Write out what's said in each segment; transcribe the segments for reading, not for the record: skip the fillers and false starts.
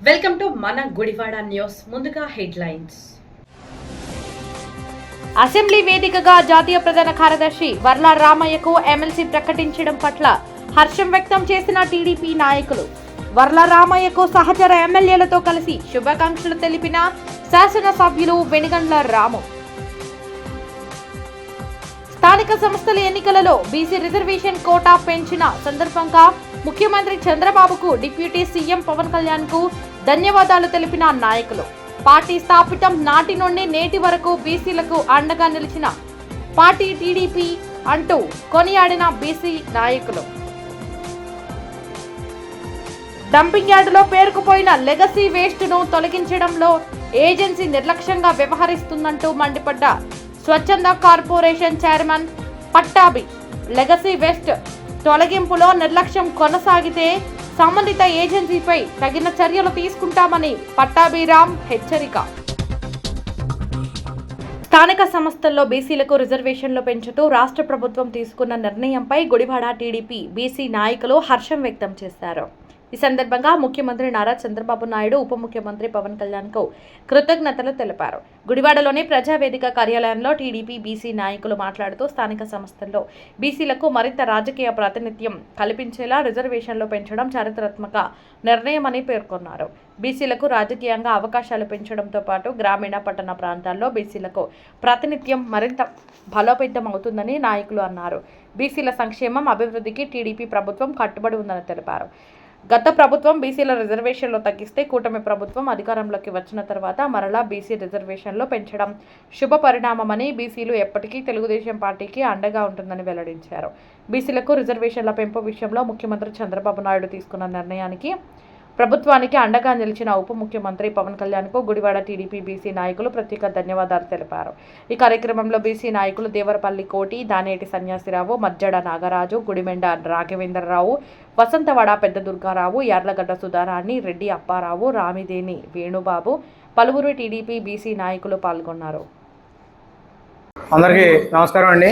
Welcome to మన Gudivada news. ముందుగా headlines. Assembly వేదికగా జాతీయ ప్రధాన కార్యదర్శి వర్ల రామయ్యకు ఎమ్మెల్సీ ప్రకటించడం పట్ల హర్షం వ్యక్తం చేసిన టీడీపీ నాయకులు. వర్ల రామయ్యకు సహచర ఎమ్మెల్యేలతో కలిసి శుభాకాంక్షలు తెలిపిన శాసనసభ్యులు వెనుగండ్ల రాము. స్థానిక సంస్థల ఎన్నికలలో బీసీ రిజర్వేషన్ కోటా పెంచిన సందర్భంగా ముఖ్యమంత్రి చంద్రబాబుకు డిప్యూటీ సీఎం పవన్ కళ్యాణ్ కు ధన్యవాదాలు తెలిపిన నాయకులు. పార్టీ స్థాపితం నాటి నుండి నేటి వరకు బీసీలకు అండగా నిలిచిన పార్టీ టీడీపీ అంటూ కొనియాడిన బీసీ నాయకులు. డంపింగ్ యార్డులో పేరుకుపోయిన లెగసీ వేస్ట్ ను తొలగించడంలో ఏజెన్సీ నిర్లక్ష్యంగా వ్యవహరిస్తుందంటూ మండిపడ్డ స్వచ్ఛంద corporation chairman Pattabhi. Legacy waste తొలగింపులో నిర్లక్ష్యం కొనసాగితే సంబంధిత ఏజెన్సీపై తగిన చర్యలు తీసుకుంటామని పట్టాభిరామ్ హెచ్చరిక. స్థానిక సంస్థల్లో బీసీలకు రిజర్వేషన్లు పెంచుతూ రాష్ట్ర ప్రభుత్వం తీసుకున్న నిర్ణయంపై గుడివాడ టీడీపీ బీసీ నాయకులు హర్షం వ్యక్తం చేశారు. ఈ సందర్భంగా ముఖ్యమంత్రి నారా చంద్రబాబు నాయుడు, ఉప ముఖ్యమంత్రి పవన్ కళ్యాణ్ కు కృతజ్ఞతలు తెలిపారు. గుడివాడలోని ప్రజావేదిక కార్యాలయంలో టీడీపీ బీసీ నాయకులు మాట్లాడుతూ స్థానిక సంస్థల్లో బీసీలకు మరింత రాజకీయ ప్రాతినిధ్యం కల్పించేలా రిజర్వేషన్లు పెంచడం చారిత్రాత్మక నిర్ణయమని పేర్కొన్నారు. బీసీలకు రాజకీయంగా అవకాశాలు పెంచడంతో పాటు గ్రామీణ పట్టణ ప్రాంతాల్లో బీసీలకు ప్రాతినిధ్యం మరింత బలోపేతం అవుతుందని నాయకులు అన్నారు. బీసీల సంక్షేమం, అభివృద్ధికి టీడీపీ ప్రభుత్వం కట్టుబడి ఉందని తెలిపారు. గత ప్రభుత్వం బీసీల రిజర్వేషన్లు తగ్గిస్తే కూటమి ప్రభుత్వం అధికారంలోకి వచ్చిన తర్వాత మరలా బీసీ రిజర్వేషన్లు పెంచడం శుభ పరిణామమని, బీసీలు ఎప్పటికీ తెలుగుదేశం పార్టీకి అండగా ఉంటుందని వెల్లడించారు. బీసీలకు రిజర్వేషన్ల పెంపు విషయంలో ముఖ్యమంత్రి చంద్రబాబు నాయుడు తీసుకున్న నిర్ణయానికి ప్రభుత్వానికి అండగా నిలిచిన ఉప ముఖ్యమంత్రి పవన్ కళ్యాణ్ కు గుడివాడ టీడీపీ బీసీ నాయకులు ప్రత్యేక ధన్యవాదాలు తెలిపారు. ఈ కార్యక్రమంలో బీసీ నాయకులు దేవరపల్లి కోటి, దానేటి సన్యాసిరావు, మజ్జడ నాగరాజు, గుడిమెండ రాఘవేంద్రరావు, వసంతవాడ పెద్ద దుర్గారావు, యార్లగడ్డ సుధారాణి, రెడ్డి అప్పారావు, రామిదేని వేణుబాబు, పలువురు టీడీపీ బీసీ నాయకులు పాల్గొన్నారు. అందరికీ నమస్కారం అండి.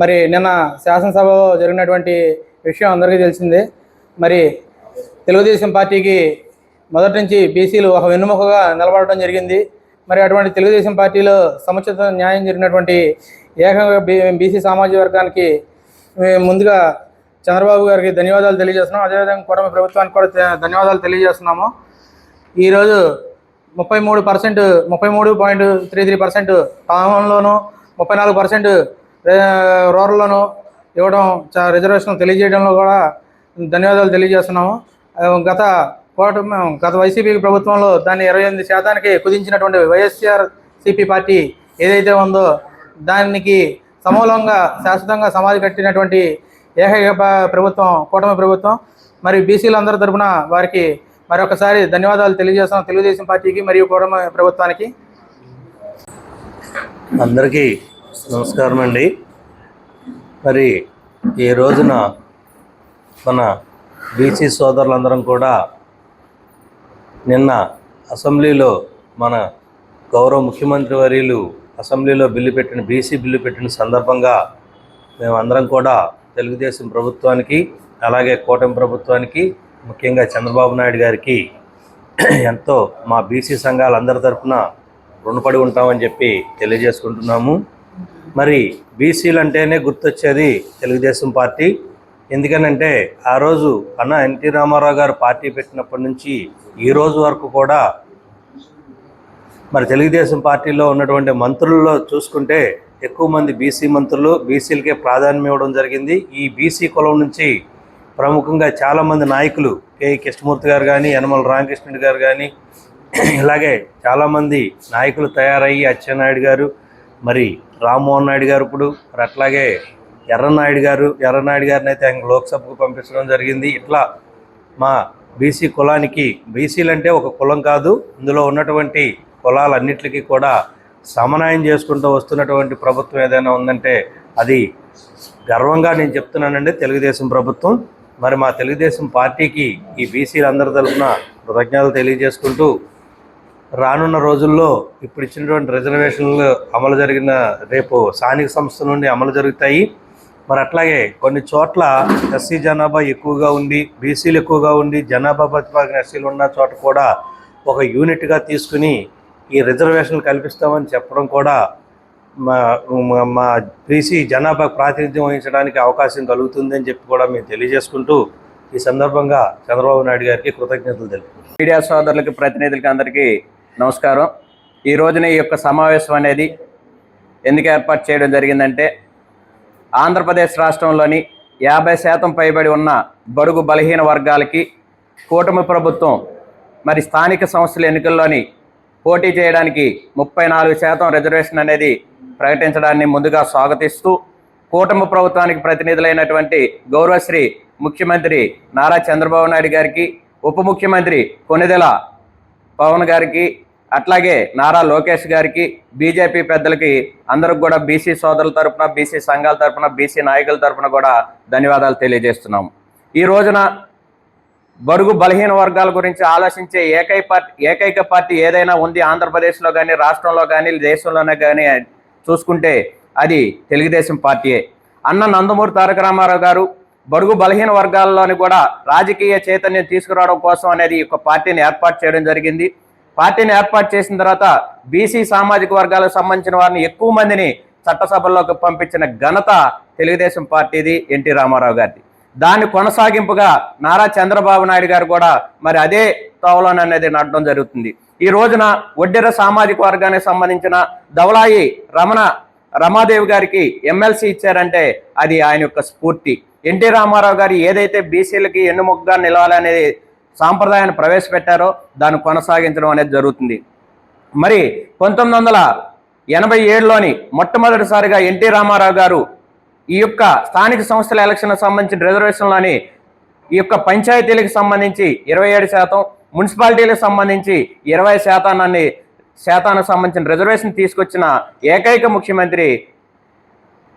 మరి నిన్న శాసనసభలో జరిగినటువంటి విషయం అందరికీ తెలిసిందే. మరి తెలుగుదేశం పార్టీకి మొదటి నుంచి బీసీలు ఒక వెన్నుముకగా నిలబడటం జరిగింది. మరి అటువంటి తెలుగుదేశం పార్టీలో సముచిత న్యాయం జరిగినటువంటి ఏకంగా బీసీ సామాజిక వర్గానికి ముందుగా చంద్రబాబు గారికి ధన్యవాదాలు తెలియజేస్తున్నాం. అదేవిధంగా కూటమి ప్రభుత్వానికి కూడా ధన్యవాదాలు తెలియజేస్తున్నాము. ఈరోజు 33.33% టౌన్లోను, 34% రూరల్లోనూ ఇవ్వడం, రిజర్వేషన్ తెలియజేయడంలో కూడా ధన్యవాదాలు తెలియజేస్తున్నాము. గత వైసీపీ ప్రభుత్వంలో దాన్ని 28% కుదించినటువంటి వైఎస్ఆర్సీపీ పార్టీ ఏదైతే ఉందో దానికి సమూలంగా శాశ్వతంగా సమాధి కట్టినటువంటి ఏకైక ప్రభుత్వం కూటమి ప్రభుత్వం. మరి బీసీలందరి తరఫున వారికి మరొకసారి ధన్యవాదాలు తెలియజేస్తున్నాం, తెలుగుదేశం పార్టీకి మరియు కూటమి ప్రభుత్వానికి. అందరికీ నమస్కారం అండి. మరి ఈ రోజున మన బీసీ సోదరులందరం కూడా నిన్న అసెంబ్లీలో మన గౌరవ ముఖ్యమంత్రి వర్యులు అసెంబ్లీలో బీసీ బిల్లు పెట్టిన సందర్భంగా మేమందరం కూడా తెలుగుదేశం ప్రభుత్వానికి, అలాగే కూటమి ప్రభుత్వానికి, ముఖ్యంగా చంద్రబాబు నాయుడు గారికి ఎంతో మా బీసీ సంఘాలందరి తరఫున రుణపడి ఉంటామని చెప్పి తెలియజేసుకుంటున్నాము. మరి బీసీలు అంటేనే గుర్తొచ్చేది తెలుగుదేశం పార్టీ. ఎందుకనంటే ఆ రోజు అన్న ఎన్టీ రామారావు గారు పార్టీ పెట్టినప్పటి నుంచి ఈ రోజు వరకు కూడా మరి తెలుగుదేశం పార్టీలో ఉన్నటువంటి మంత్రుల్లో చూసుకుంటే ఎక్కువ మంది బీసీ మంత్రులు, బీసీలకే ప్రాధాన్యం ఇవ్వడం జరిగింది. ఈ బీసీ కులం నుంచి ప్రముఖంగా చాలామంది నాయకులు, కె కృష్ణమూర్తి గారు కానీ, యనమల రామకృష్ణుడు గారు కానీ, ఇలాగే చాలామంది నాయకులు తయారయ్యి, అచ్చెన్నాయుడు గారు, మరి రామ్మోహన్ నాయుడు గారు, ఇప్పుడు మరి అట్లాగే ఎర్రనాయుడు గారిని అయితే లోక్సభకు పంపించడం జరిగింది. ఇట్లా మా బీసీ కులానికి, బీసీలు అంటే ఒక కులం కాదు, ఇందులో ఉన్నటువంటి కులాలన్నిటికీ కూడా సమన్వయం చేసుకుంటూ వస్తున్నటువంటి ప్రభుత్వం ఏదైనా ఉందంటే అది గర్వంగా నేను చెప్తున్నానండి, తెలుగుదేశం ప్రభుత్వం. మరి మా తెలుగుదేశం పార్టీకి ఈ బీసీలందరి తరఫున కృతజ్ఞతలు తెలియజేసుకుంటూ రానున్న రోజుల్లో ఇప్పుడు ఇచ్చినటువంటి రిజర్వేషన్లు అమలు జరిగిన రేపు స్థానిక సంస్థల నుండి అమలు జరుగుతాయి. మరి అట్లాగే కొన్ని చోట్ల ఎస్సీ జనాభా ఎక్కువగా ఉండి, బీసీలు ఎక్కువగా ఉండి, జనాభా ప్రతిపాదన ఎస్సీలు ఉన్న చోట కూడా ఒక యూనిట్గా తీసుకుని ఈ రిజర్వేషన్లు కల్పిస్తామని చెప్పడం కూడా మా బీసీ జనాభా ప్రాతినిధ్యం వహించడానికి అవకాశం కలుగుతుందని చెప్పి కూడా మేము తెలియజేసుకుంటూ ఈ సందర్భంగా చంద్రబాబు నాయుడు గారికి కృతజ్ఞతలు తెలుపుతున్నాం. మీడియా సోదరులకి, ప్రతినిధులకి అందరికీ నమస్కారం. ఈ రోజున ఈ యొక్క సమావేశం అనేది ఎందుకు ఏర్పాటు చేయడం జరిగిందంటే, ఆంధ్రప్రదేశ్ రాష్ట్రంలోని 50% పైబడి ఉన్న బడుగు బలహీన వర్గాలకి కూటమి ప్రభుత్వం మరి స్థానిక సంస్థల ఎన్నికల్లోని పోటీ చేయడానికి 34% రిజర్వేషన్ అనేది ప్రకటించడాన్ని ముందుగా స్వాగతిస్తూ, కూటమి ప్రభుత్వానికి ప్రతినిధులైనటువంటి గౌరవశ్రీ ముఖ్యమంత్రి నారా చంద్రబాబు నాయుడు గారికి, ఉప ముఖ్యమంత్రి కొణిదెల పవన్ గారికి, అట్లాగే నారా లోకేష్ గారికి, బీజేపీ పెద్దలకి అందరికి కూడా బీసీ సోదరుల తరఫున, బీసీ సంఘాల తరఫున, బీసీ నాయకుల తరఫున కూడా ధన్యవాదాలు తెలియజేస్తున్నాము. ఈ రోజున బడుగు బలహీన వర్గాల గురించి ఆలోచించే ఏకైక పార్టీ ఏదైనా ఉంది ఆంధ్రప్రదేశ్లో కానీ, రాష్ట్రంలో కానీ, దేశంలోనే కానీ చూసుకుంటే అది తెలుగుదేశం పార్టీయే. అన్న నందమూరి తారక రామారావు గారు బడుగు బలహీన వర్గాల్లోని కూడా రాజకీయ చైతన్యం తీసుకురావడం కోసం అనేది ఒక పార్టీని ఏర్పాటు చేయడం జరిగింది. పార్టీని ఏర్పాటు చేసిన తర్వాత బీసీ సామాజిక వర్గాలకు సంబంధించిన వారిని ఎక్కువ మందిని చట్టసభల్లోకి పంపించిన ఘనత తెలుగుదేశం పార్టీది, ఎన్టీ రామారావు గారిది. దాని కొనసాగింపుగా నారా చంద్రబాబు నాయుడు గారు కూడా మరి అదే తోవలోననేది నడడం జరుగుతుంది. ఈ రోజున ఒడ్డెర సామాజిక వర్గానికి సంబంధించిన దవలాయి రమాదేవి గారికి ఎమ్మెల్సీ ఇచ్చారంటే అది ఆయన యొక్క స్ఫూర్తి. ఎన్టీ రామారావు గారు ఏదైతే బీసీలకి ఎన్నుముగ్గా నిలవాలనేది సాంప్రదాయాన్ని ప్రవేశపెట్టారో దాన్ని కొనసాగించడం అనేది జరుగుతుంది. మరి 1987లోని మొట్టమొదటిసారిగా ఎన్టీ రామారావు గారు ఈ యొక్క స్థానిక సంస్థల ఎలక్షన్లకు సంబంధించిన రిజర్వేషన్లోని ఈ యొక్క పంచాయతీలకు సంబంధించి 27%, మున్సిపాలిటీలకు సంబంధించి 20% సంబంధించిన రిజర్వేషన్ తీసుకొచ్చిన ఏకైక ముఖ్యమంత్రి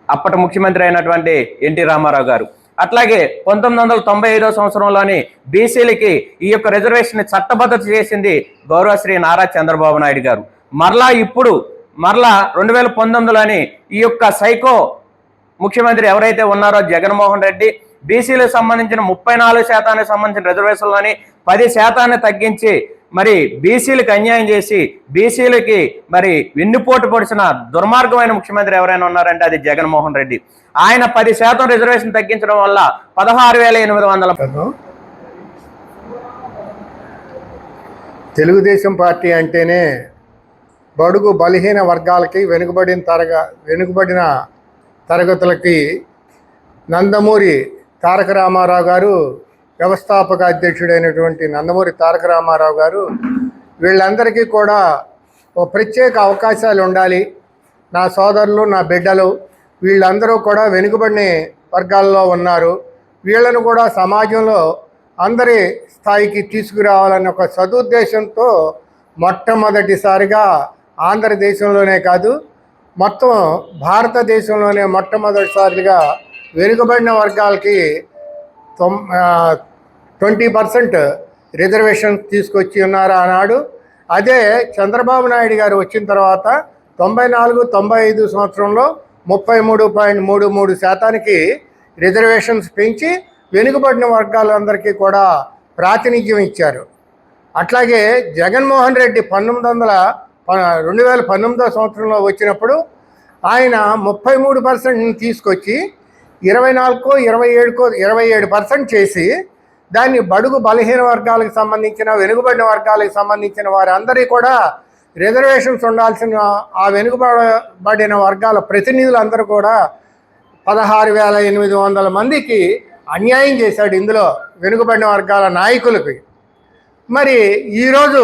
అప్పటి ముఖ్యమంత్రి అయినటువంటి ఎన్టీ రామారావు గారు. అట్లాగే 1995వ సంవత్సరంలోని బీసీలకి ఈ యొక్క రిజర్వేషన్ చట్టబద్ధత చేసింది గౌరవశ్రీ నారా చంద్రబాబు నాయుడు గారు. మరలా 2019లోని ఈ యొక్క సైకో ముఖ్యమంత్రి ఎవరైతే ఉన్నారో జగన్మోహన్ రెడ్డి బీసీలకు సంబంధించిన 34% సంబంధించిన రిజర్వేషన్లోని 10% తగ్గించి మరి బీసీలకు అన్యాయం చేసి బీసీలకి మరి వెన్నుపోటు పొడిచిన దుర్మార్గమైన ముఖ్యమంత్రి ఎవరైనా ఉన్నారంటే అది జగన్మోహన్ రెడ్డి. ఆయన 10% రిజర్వేషన్ తగ్గించడం వల్ల 16,800 తెలుగుదేశం పార్టీ అంటేనే బడుగు బలహీన వర్గాలకి, వెనుకబడిన తరగతులకి నందమూరి తారక రామారావు గారు, వ్యవస్థాపక అధ్యక్షుడైనటువంటి నందమూరి తారక రామారావు గారు వీళ్ళందరికీ కూడా ఓ ప్రత్యేక అవకాశాలు ఉండాలి. నా సోదరులు, నా బిడ్డలు వీళ్ళందరూ కూడా వెనుకబడిన వర్గాల్లో ఉన్నారు, వీళ్ళను కూడా సమాజంలో అందరి స్థాయికి తీసుకురావాలన్న ఒక సదుద్దేశంతో మొట్టమొదటిసారిగా ఆంధ్రదేశంలోనే కాదు మొత్తం భారతదేశంలోనే మొట్టమొదటిసారిగా వెనుకబడిన వర్గాలకి 20% రిజర్వేషన్ తీసుకొచ్చి ఉన్నారు ఆనాడు. అదే చంద్రబాబు నాయుడు గారు వచ్చిన తర్వాత 94-95 సంవత్సరంలో 33.33% రిజర్వేషన్స్ పెంచి వెనుకబడిన వర్గాలందరికీ కూడా ప్రాతినిధ్యం ఇచ్చారు. అట్లాగే జగన్మోహన్ రెడ్డి 2019 సంవత్సరంలో వచ్చినప్పుడు ఆయన 33% తీసుకొచ్చి 27% చేసి దాన్ని బడుగు బలహీన వర్గాలకు సంబంధించిన, వెనుకబడిన వర్గాలకు సంబంధించిన వారందరికీ కూడా రిజర్వేషన్స్ ఉండాల్సిన ఆ వెనుకబడిన వర్గాల ప్రతినిధులందరూ కూడా 16,800 మందికి అన్యాయం చేశాడు ఇందులో వెనుకబడిన వర్గాల నాయకులకి. మరి ఈరోజు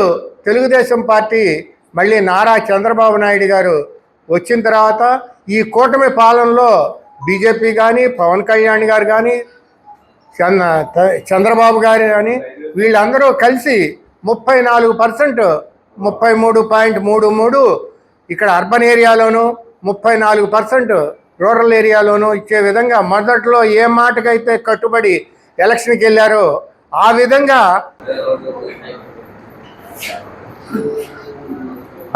తెలుగుదేశం పార్టీ మళ్ళీ నారా చంద్రబాబు నాయుడు గారు వచ్చిన తర్వాత ఈ కూటమి పాలనలో బీజేపీ కానీ, పవన్ కళ్యాణ్ గారు కానీ, చంద్రబాబు గారు కానీ వీళ్ళందరూ కలిసి 34%, 33.33 ఇక్కడ అర్బన్ ఏరియాలోను, 34% రూరల్ ఏరియాలోనూ ఇచ్చే విధంగా మొదట్లో ఏ మాటకైతే కట్టుబడి ఎలక్షన్కి వెళ్ళారో ఆ విధంగా.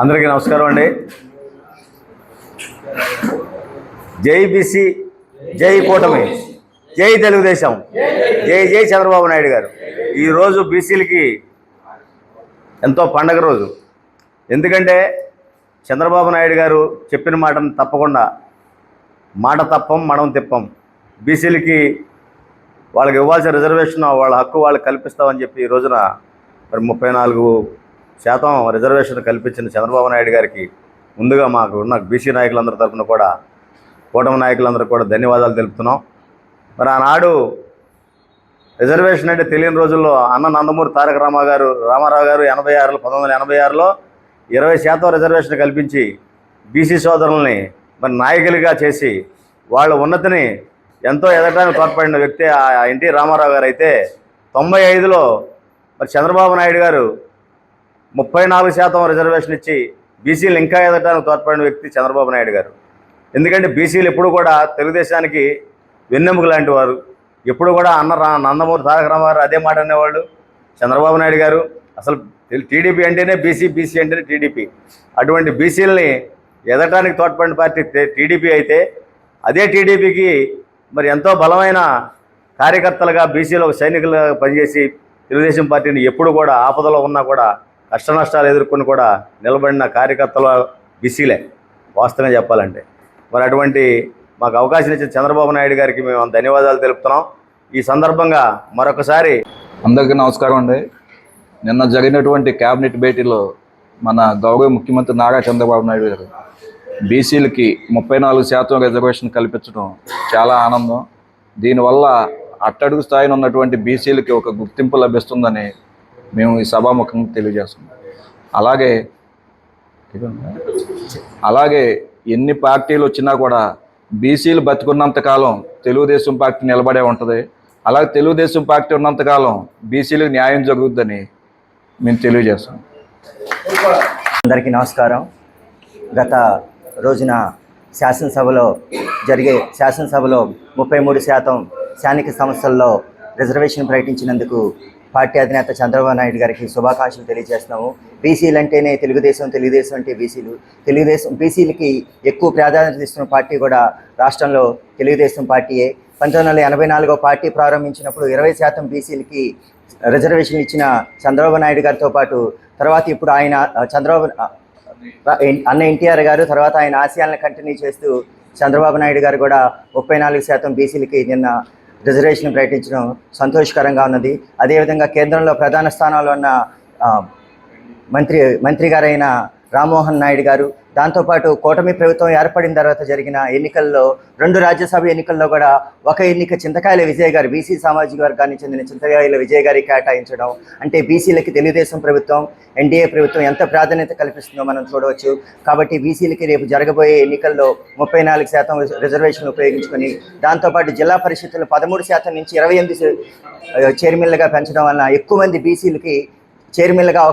అందరికీ నమస్కారం అండి. జై బీసీ, జై కూటమి, జై తెలుగుదేశం, జై జై చంద్రబాబు నాయుడు గారు. ఈరోజు బీసీలకి ఎంతో పండగ రోజు. ఎందుకంటే చంద్రబాబు నాయుడు గారు చెప్పిన మాటను తప్పకుండా మాట తప్పం మనం తిప్పం, బీసీలకి వాళ్ళకి ఇవ్వాల్సిన రిజర్వేషన్ వాళ్ళ హక్కు వాళ్ళకి కల్పిస్తామని చెప్పి ఈ రోజున మరి 34% రిజర్వేషన్ కల్పించిన చంద్రబాబు నాయుడు గారికి ముందుగా మాకు ఉన్న బీసీ నాయకులందరి తరఫున కూడా కూటమి నాయకులందరూ కూడా ధన్యవాదాలు తెలుపుతున్నాం. మరి ఆనాడు రిజర్వేషన్ అంటే తెలియని రోజుల్లో అన్న నందమూరి తారక రామారావు గారు 1986లో 20% రిజర్వేషన్ కల్పించి బీసీ సోదరుల్ని మరి నాయకులుగా చేసి వాళ్ళ ఉన్నతిని ఎంతో ఎదగడానికి తోడ్పడిన వ్యక్తి ఎన్టీ రామారావు గారు అయితే 95లో మరి చంద్రబాబు నాయుడు గారు 34% రిజర్వేషన్ ఇచ్చి బీసీలు ఇంకా ఎదగడానికి తోడ్పడిన వ్యక్తి చంద్రబాబు నాయుడు గారు. ఎందుకంటే బీసీలు ఎప్పుడు కూడా తెలుగుదేశానికి వెన్నెముక లాంటి వారు. ఎప్పుడు కూడా నందమూరి తారక రామారావు అదే మాట అనేవాళ్ళు. చంద్రబాబు నాయుడు గారు అసలు టీడీపీ అంటేనే బీసీ, బీసీ అంటేనే టీడీపీ. అటువంటి బీసీలని ఎదగటానికి తోడ్పడిన పార్టీ టీడీపీ అయితే అదే టీడీపీకి మరి ఎంతో బలమైన కార్యకర్తలుగా బీసీలో సైనికులుగా పనిచేసి తెలుగుదేశం పార్టీని ఎప్పుడు కూడా ఆపదలో ఉన్నా కూడా కష్ట నష్టాలు ఎదుర్కొని కూడా నిలబడిన కార్యకర్తలు బీసీలే వాస్తవంగా చెప్పాలంటే. మరి అటువంటి మాకు అవకాశం ఇచ్చిన చంద్రబాబు నాయుడు గారికి మేము ధన్యవాదాలు తెలుపుతున్నాం. ఈ సందర్భంగా మరొకసారి అందరికీ నమస్కారం అండి. నిన్న జరిగినటువంటి క్యాబినెట్ భేటీలో మన గౌరవ ముఖ్యమంత్రి నారా చంద్రబాబు నాయుడు గారు బీసీలకి 34% రిజర్వేషన్ కల్పించడం చాలా ఆనందం. దీనివల్ల అట్టడుగు స్థాయిన ఉన్నటువంటి బీసీలకి ఒక గుర్తింపు లభిస్తుందని మేము ఈ సభాముఖంగా తెలియజేస్తున్నాం. అలాగే ఎన్ని పార్టీలు వచ్చినా కూడా బీసీలు బతుకున్నంతకాలం తెలుగుదేశం పార్టీ నిలబడే ఉంటుంది. అలాగే తెలుగుదేశం పార్టీ ఉన్నంతకాలం బీసీలకు న్యాయం జరుగుతుందని మేము తెలియజేస్తాం. అందరికీ నమస్కారం. గత రోజున శాసనసభలో 33% స్థానిక సంస్థల్లో రిజర్వేషన్ ప్రకటించినందుకు పార్టీ అధినేత చంద్రబాబు నాయుడు గారికి శుభాకాంక్షలు తెలియజేస్తున్నాము. బీసీలు అంటేనే తెలుగుదేశం అంటే బీసీలకి ఎక్కువ ప్రాధాన్యత ఇస్తున్న పార్టీ కూడా రాష్ట్రంలో తెలుగుదేశం పార్టీయే. 1984 పార్టీ ప్రారంభించినప్పుడు 20% బీసీలకి రిజర్వేషన్ ఇచ్చిన చంద్రబాబు నాయుడు గారితో పాటు తర్వాత ఇప్పుడు ఆయన అన్న ఎన్టీఆర్ గారు తర్వాత ఆయన ఆశయాలను కంటిన్యూ చేస్తూ చంద్రబాబు నాయుడు గారు కూడా 34% బీసీలకి నిన్న రిజర్వేషన్ ప్రకటించడం సంతోషకరంగా ఉన్నది. అదేవిధంగా కేంద్రంలో ప్రధాన స్థానంలో ఉన్న మంత్రి గారైన రామ్మోహన్ నాయుడు గారు, దాంతోపాటు కూటమి ప్రభుత్వం ఏర్పడిన తర్వాత జరిగిన ఎన్నికల్లో 2 రాజ్యసభ ఎన్నికల్లో కూడా ఒక ఎన్నిక చింతకాయల విజయ్ గారు బీసీ సామాజిక వర్గానికి చెందిన చింతకాయల విజయ్ గారికి కేటాయించడం అంటే బీసీలకి తెలుగుదేశం ప్రభుత్వం ఎన్డీఏ ప్రభుత్వం ఎంత ప్రాధాన్యత కల్పిస్తుందో మనం చూడవచ్చు. కాబట్టి బీసీలకి రేపు జరగబోయే ఎన్నికల్లో 34% రిజర్వేషన్ ఉపయోగించుకొని దాంతోపాటు జిల్లా పరిషత్తులు 13% నుంచి 28 చైర్మన్లుగా పెంచడం వలన ఎక్కువ మంది బీసీలకి చైర్మన్లుగా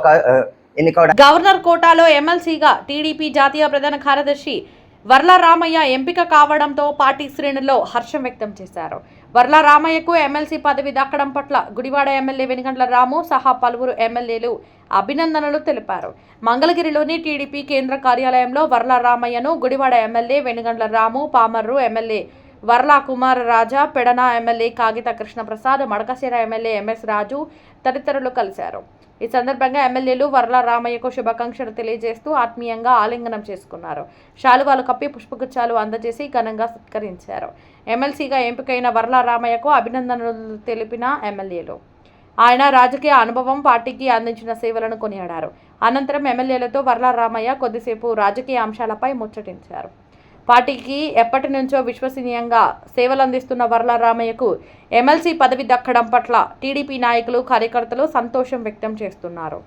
గవర్నర్ కోటాలో ఎమ్మెల్సీగా టీడీపీ జాతీయ ప్రధాన కార్యదర్శి వర్ల రామయ్య ఎంపిక కావడంతో పార్టీ శ్రేణుల్లో హర్షం వ్యక్తం చేశారు. వర్ల రామయ్యకు ఎమ్మెల్సీ పదవి దక్కడం పట్ల గుడివాడ ఎమ్మెల్యే వెనుగండ్ల రాము సహా పలువురు ఎమ్మెల్యేలు అభినందనలు తెలిపారు. మంగళగిరిలోని టీడీపీ కేంద్ర కార్యాలయంలో వర్ల రామయ్యను గుడివాడ ఎమ్మెల్యే వెనుగండ్ల రాము, పామర్రు ఎమ్మెల్యే వర్ల కుమార్ రాజా, పెడన ఎమ్మెల్యే కాగిత కృష్ణప్రసాద్, మడకశిర ఎమ్మెల్యే ఎంఎస్ రాజు తదితరులు కలిశారు. ఈ సందర్భంగా ఎమ్మెల్యేలు వర్ల రామయ్యకు శుభాకాంక్షలు తెలియజేస్తూ ఆత్మీయంగా ఆలింగనం చేసుకున్నారు. శాలువాలు కప్పి పుష్పగుచ్చాలు అందజేసి ఘనంగా సత్కరించారు. ఎమ్మెల్సీగా ఎంపికైన వర్ల రామయ్యకు అభినందనలు తెలిపిన ఎమ్మెల్యేలు ఆయన రాజకీయ అనుభవం, పార్టీకి అందించిన సేవలను కొనియాడారు. అనంతరం ఎమ్మెల్యేలతో వర్ల రామయ్య కొద్దిసేపు రాజకీయ అంశాలపై ముచ్చటించారు. పార్టీకి ఎప్పటి నుంచో విశ్వసనీయంగా సేవలందిస్తున్న వర్ల రామయ్యకు ఎమ్మెల్సీ పదవి దక్కడం పట్ల టీడీపీ నాయకులు, కార్యకర్తలు సంతోషం వ్యక్తం చేస్తున్నారు.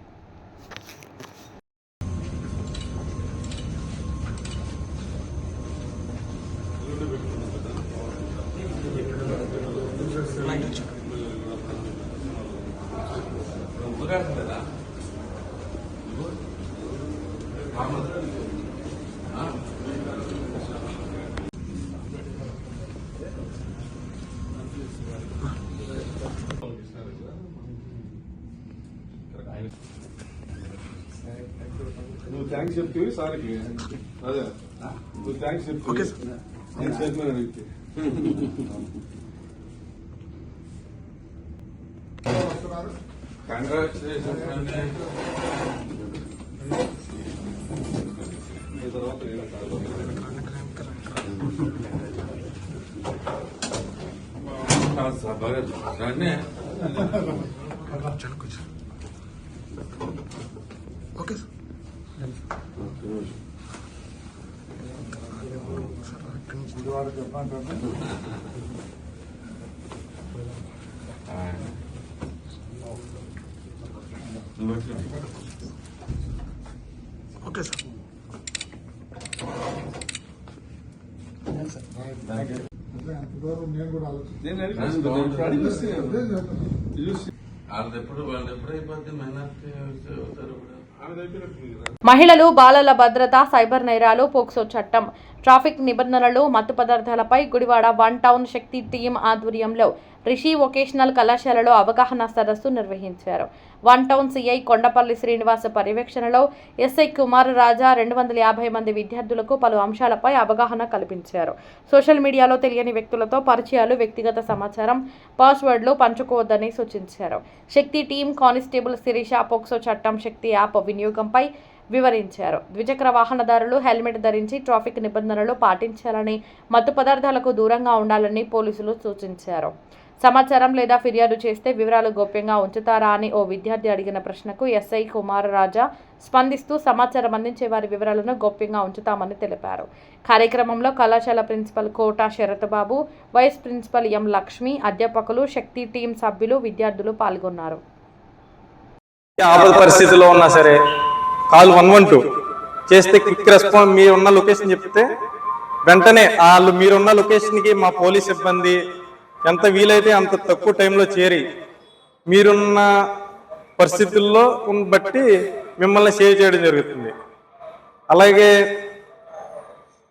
నువ్వు థ్యాంక్స్ చెప్తే సార్కి అదే నువ్వు థ్యాంక్స్ చెప్తే నేను చైర్మన్ అడిగితే కంగ్రాచులేషన్స్ అండి. ఈ తర్వాత ఓకే ఓకే సార్. మహిళలు, బాలల భద్రత, సైబర్ నేరాలు, పోక్సో చట్టం, ట్రాఫిక్ నిబంధనలు, మత్తు పదార్థాలపై గుడివాడ వన్ టౌన్ శక్తి టీం ఆధ్వర్యంలో రిషి వొకేషనల్ కళాశాలలో అవగాహన సదస్సు నిర్వహించారు. One town CI Kondapalli Srinivasa పర్యవేక్షణలో ఎస్ఐ కుమార్ రాజా 250 మంది విద్యార్థులకు పలు అంశాలపై అవగాహన కల్పించారు. సోషల్ మీడియాలో తెలియని వ్యక్తులతో పరిచయాలు, వ్యక్తిగత సమాచారం, పాస్వర్డ్లు పంచుకోవద్దని సూచించారు. శక్తి టీం కానిస్టేబుల్ శిరీష పోక్సో చట్టం, శక్తి యాప్ వినియోగంపై వివరించారు. ద్విచక్ర వాహనదారులు హెల్మెట్ ధరించి ట్రాఫిక్ నిబంధనలు పాటించాలని, మత్తు పదార్థాలకు దూరంగా ఉండాలని పోలీసులు సూచించారు. సమాచారం లేదా ఫిర్యాదు చేస్తే వివరాలు గోప్యంగా ఉంచుతారా అని ఓ విద్యార్థి అడిగిన ప్రశ్నకు ఎస్ఐ కుమార్ రాజా స్పందిస్తూ సమాచారం అందించే వారి వివరాలను గోప్యంగా ఉంచుతామని తెలిపారు. కార్యక్రమంలో కళాశాల principal Kota Sharathbabu, vice principal M Lakshmi, అధ్యాపకులు, శక్తి టీం సభ్యులు, విద్యార్థులు పాల్గొన్నారు. ఆపద పరిస్థితిలో ఉన్నా సరే కాల్ 112 చేస్తే క్విక్ రెస్పాన్స్, మీరున్న లొకేషన్ చెప్తే వెంటనే వాళ్ళు మీరున్న లొకేషన్కి మా పోలీస్ సిబ్బంది ఎంత వీలైతే అంత తక్కువ టైంలో చేరి మీరున్న పరిస్థితుల్లో బట్టి మిమ్మల్ని సేవ్ చేయడం జరుగుతుంది. అలాగే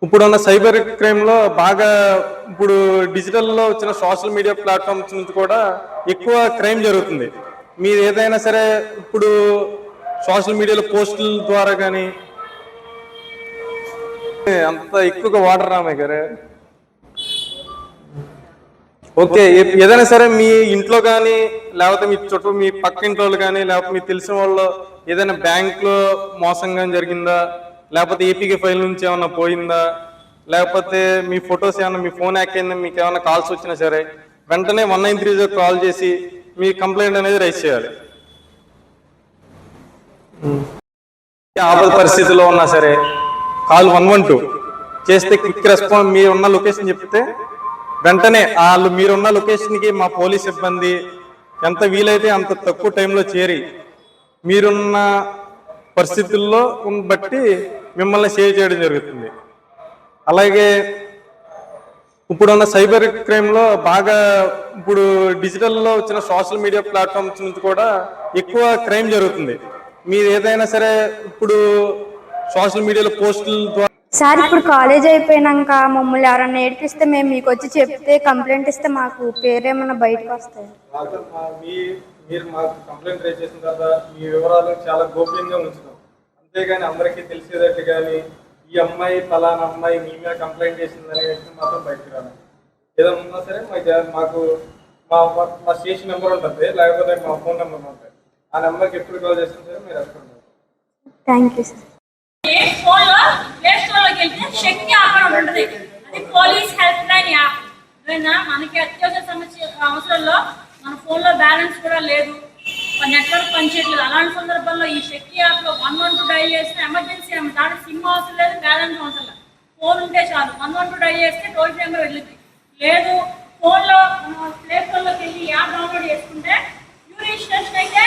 ఇప్పుడున్న సైబర్ క్రైమ్లో బాగా ఇప్పుడు డిజిటల్లో వచ్చిన సోషల్ మీడియా ప్లాట్ఫామ్స్ నుంచి కూడా ఎక్కువ క్రైమ్ జరుగుతుంది. మీరు ఏదైనా సరే ఇప్పుడు సోషల్ మీడియాలో పోస్టుల ద్వారా కానీ అంత ఎక్కువగా వాటర్ రామయ్య గారు. ఓకే, ఏదైనా సరే మీ ఇంట్లో కానీ లేకపోతే మీ చుట్టూ మీ పక్క ఇంట్లో వాళ్ళు కానీ లేకపోతే మీకు తెలిసిన వాళ్ళు ఏదైనా బ్యాంక్లో మోసం కానీ జరిగిందా, లేకపోతే ఏపీకే ఫైల్ నుంచి ఏమన్నా పోయిందా, లేకపోతే మీ ఫొటోస్ ఏమన్నా మీ ఫోన్ హ్యాక్ అయిందా, మీకు ఏమైనా కాల్స్ వచ్చినా సరే వెంటనే 193 కాల్ చేసి మీ కంప్లైంట్ అనేది రైజ్ చేయాలి. ఆపద పరిస్థితిలో ఉన్నా సరే కాల్ 112 చేస్తే క్విక్ రెస్పాన్స్, మీరున్న లొకేషన్ చెప్తే వెంటనే వాళ్ళు మీరున్న లొకేషన్కి మా పోలీస్ సిబ్బంది ఎంత వీలైతే అంత తక్కువ టైంలో చేరి మీరున్న పరిస్థితుల్లో బట్టి మిమ్మల్ని సేవ్ చేయడం జరుగుతుంది. అలాగే ఇప్పుడున్న సైబర్ క్రైమ్లో బాగా ఇప్పుడు డిజిటల్లో వచ్చిన సోషల్ మీడియా ప్లాట్ఫామ్స్ నుంచి కూడా ఎక్కువ క్రైమ్ జరుగుతుంది. మీరు ఏదైనా సరే ఇప్పుడు సోషల్ మీడియాలో పోస్టుల ద్వారా సార్ ఇప్పుడు కాలేజ్ అయిపోయినాక మమ్మల్ని ఎవరైనా ఏడిపిస్తే మేము మీకు వచ్చి చెప్తే కంప్లైంట్ ఇస్తే మాకు పేరేమన్నా బయటకు వస్తాయి. మీరు మాకు కంప్లైంట్ రైజ్ చేసిన తర్వాత మీ వివరాలు చాలా గోప్యంగా ఉంచుతాం. అంతేగాని అందరికీ తెలిసేటట్టు కానీ ఈ అమ్మాయి ఫలానా అమ్మాయి మీ మీద కంప్లైంట్ చేసిందనే విషయం మాత్రం బయటకు రాదు. ఏదైనా ఉన్నా సరే మాకు మా స్టేషన్ నెంబర్ ఉంటుంది, లేకపోతే మా ఫోన్ నెంబర్ ఉంటుంది. ఆ నెంబర్కి ఎప్పుడు కాల్ చేసినా సరే మీరు వస్తున్నారు. Thank you sir. Shakti app ఉంటుంది, అది పోలీస్ హెల్ప్ లైన్ యాప్. మనకి అత్యవసర సమస్య అవసరంలో మన ఫోన్లో బ్యాలెన్స్ కూడా లేదు, నెట్వర్క్ పనిచేయట్లేదు. అలాంటి సందర్భంలో ఈ శక్తి యాప్లో 112 డైల్ చేస్తే ఎమర్జెన్సీ దాంట్లో సిమ్ అవసరం లేదు, బ్యాలెన్స్ అవసరం లేదు. ఫోన్ ఉంటే చాలు, 112 డైల్ చేస్తే టోల్ ఫ్రీ నెంబర్ వెళ్ళింది. లేదు ఫోన్లో ప్లే స్టోర్లోకి వెళ్ళి యాప్ డౌన్లోడ్ చేసుకుంటే రిజిస్ట్రేషన్ అయితే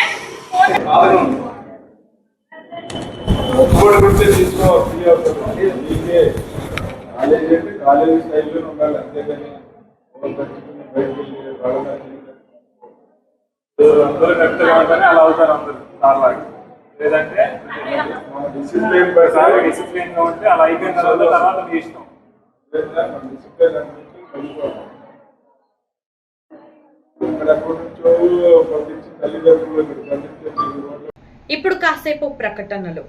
కాలేజీ స్టైల్లో ఉండాలి, అంతేగాని అందరూ కరెక్ట్గా ఉంటేనే అలా అవుతారు అందరు సార్లాగా. లేదంటే డిసిప్లిన్ డిసిప్లిన్గా ఉంటే అలా అయిపోయిన తర్వాత మీ ఇష్టం. లేదా మన డిసిప్లిన్ అన్నింటి కలిసిపోతాం. ఇక్కడ ఎప్పటి నుంచో పంపించి తల్లిదండ్రులు పంపించే. ఇప్పుడు కాసేపు ప్రకటనలు.